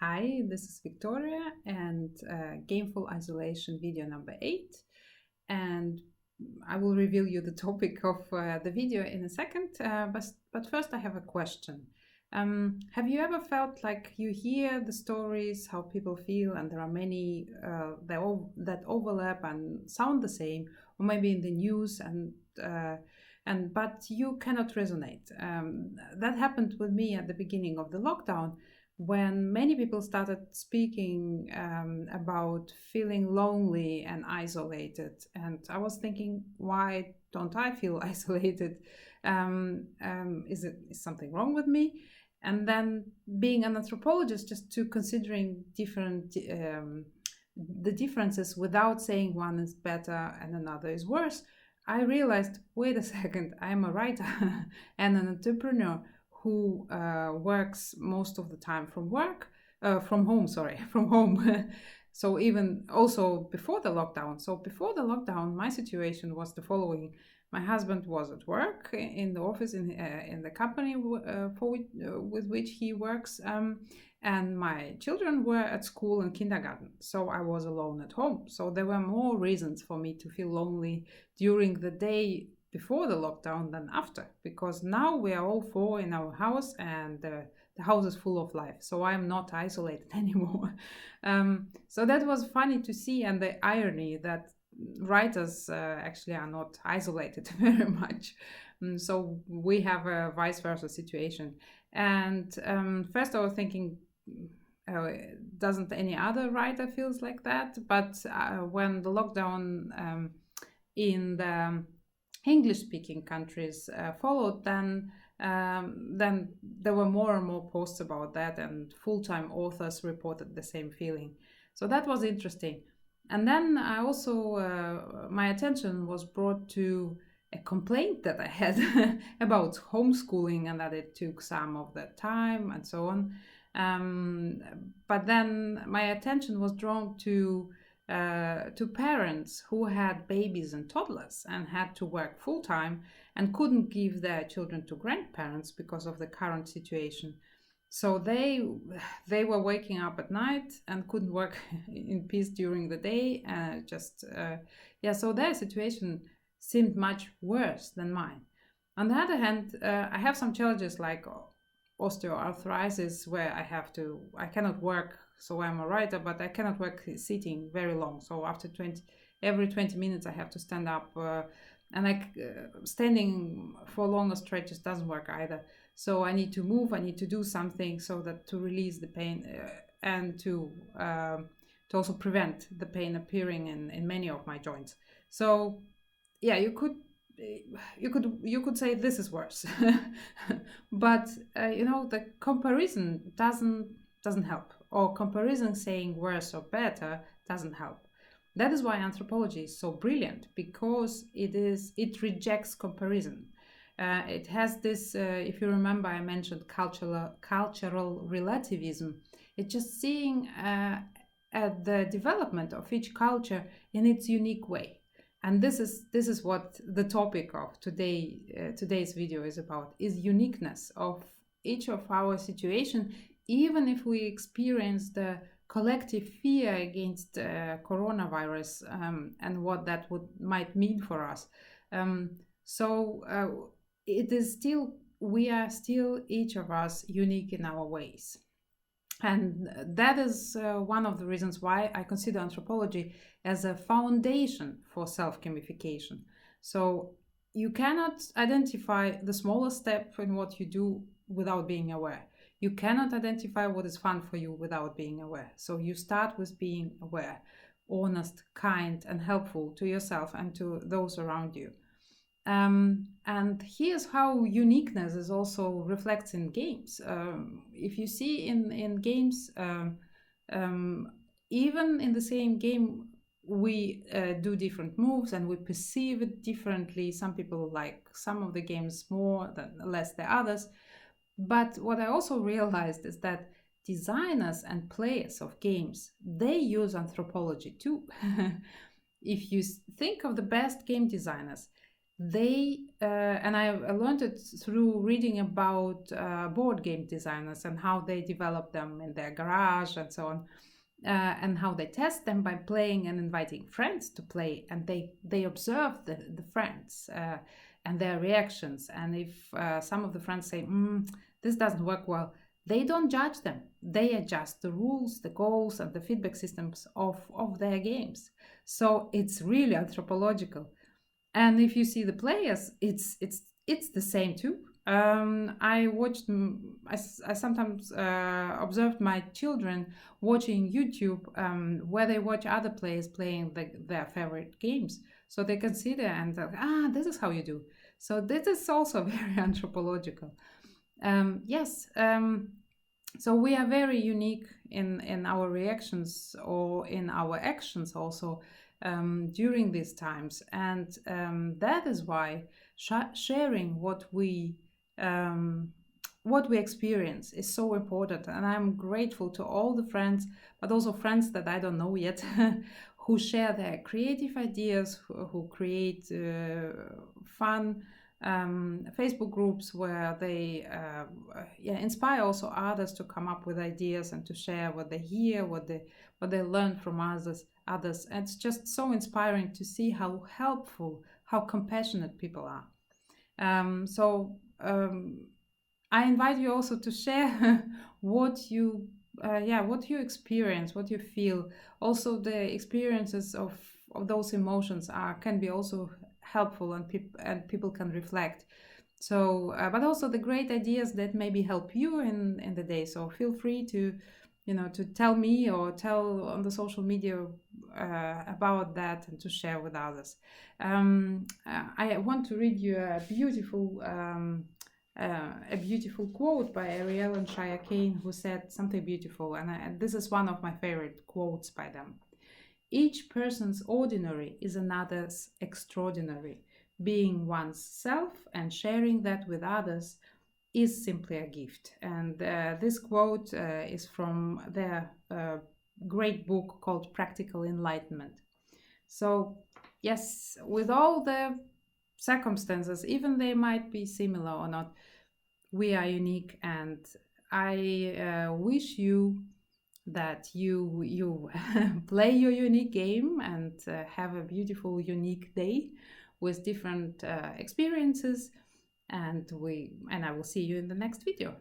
Hi, this is Victoria and Gameful Isolation video number 8. And I will reveal you the topic of the video in a second. But first, I have a question. Have you ever felt like you hear the stories, how people feel, and there are many that overlap and sound the same, or maybe in the news, and but you cannot resonate? That happened with me at the beginning of the lockdown when many people started speaking about feeling lonely and isolated. And I was thinking, why don't I feel isolated? Is something wrong with me? And then, being an anthropologist, just to considering the differences without saying one is better and another is worse, I realized, wait a second, I'm a writer and an entrepreneur who works most of the time from home, from home. So even also before the lockdown. So before the lockdown, my situation was the following. My husband was at work in the office in the company with which he works, and my children were at school and kindergarten. So I was alone at home. So there were more reasons for me to feel lonely during the day before the lockdown than after, because now we are all four in our house and the house is full of life, so I'm not isolated anymore. So that was funny to see, and the irony that writers actually are not isolated very much. So we have a vice versa situation. And first I was thinking, doesn't any other writer feels like that? But when the lockdown in the English-speaking countries followed, then there were more and more posts about that, and full-time authors reported the same feeling. So that was interesting. And then I also my attention was brought to a complaint that I had about homeschooling, and that it took some of the time and so on. But then my attention was drawn to parents who had babies and toddlers and had to work full time and couldn't give their children to grandparents because of the current situation. So they were waking up at night and couldn't work in peace during the day. So their situation seemed much worse than mine. On the other hand, I have some challenges like osteoarthritis, where I cannot work. So I'm a writer, but I cannot work sitting very long. So every 20 minutes I have to stand up, and standing for longer stretches doesn't work either. So I need to move, I need to do something so that to release the pain, and to also prevent the pain appearing in many of my joints. So yeah, you could say this is worse. But the comparison doesn't help, or comparison saying worse or better doesn't help. That is why anthropology is so brilliant, because it rejects comparison. It has this, if you remember, I mentioned cultural relativism. It's just seeing at the development of each culture in its unique way. And this is what the topic of today's video is about: is uniqueness of each of our situation, even if we experience the collective fear against coronavirus, and what that might mean for us. We are still each of us unique in our ways. And that is one of the reasons why I consider anthropology as a foundation for self-gamification. So you cannot identify the smallest step in what you do without being aware. You cannot identify what is fun for you without being aware. So you start with being aware, honest, kind, and helpful to yourself and to those around you. And here's how uniqueness is also reflects in games. If you see in games, even in the same game, we do different moves and we perceive it differently. Some people like some of the games more than less than others. But what I also realized is that designers and players of games, they use anthropology too. If you think of the best game designers, they and I learned it through reading about board game designers and how they develop them in their garage and so on, and how they test them by playing and inviting friends to play, and they observe the friends and their reactions, and if some of the friends say, this doesn't work well, they don't judge them. They adjust the rules, the goals, and the feedback systems of their games. So it's really anthropological. And if you see the players, it's the same too. I watched. I sometimes observed my children watching YouTube, where they watch other players playing their favorite games, so they consider and this is how you do. So this is also very anthropological. Yes. So we are very unique in our reactions or in our actions also during these times, and that is why sharing what we experience is so important. And I'm grateful to all the friends, but also friends that I don't know yet, who share their creative ideas, who create fun Facebook groups where they inspire also others to come up with ideas and to share what they hear, what they learn from others. And it's just so inspiring to see how helpful, how compassionate people are. I invite you also to share what you what you experience, what you feel. Also, the experiences of those emotions can be also helpful, and people can reflect. So but also the great ideas that maybe help you in the day. So feel free to to tell me or tell on the social media about that, and to share with others. I want to read you a beautiful quote by Ariel and Shaya Kane, who said something beautiful, and this is one of my favorite quotes by them. Each person's ordinary is another's extraordinary. Being one's self and sharing that with others is simply a gift. And this quote is from their great book called Practical Enlightenment. So, yes, with all the circumstances, even they might be similar or not, we are unique, and I wish you that you play your unique game and have a beautiful unique day with different experiences, and I will see you in the next video.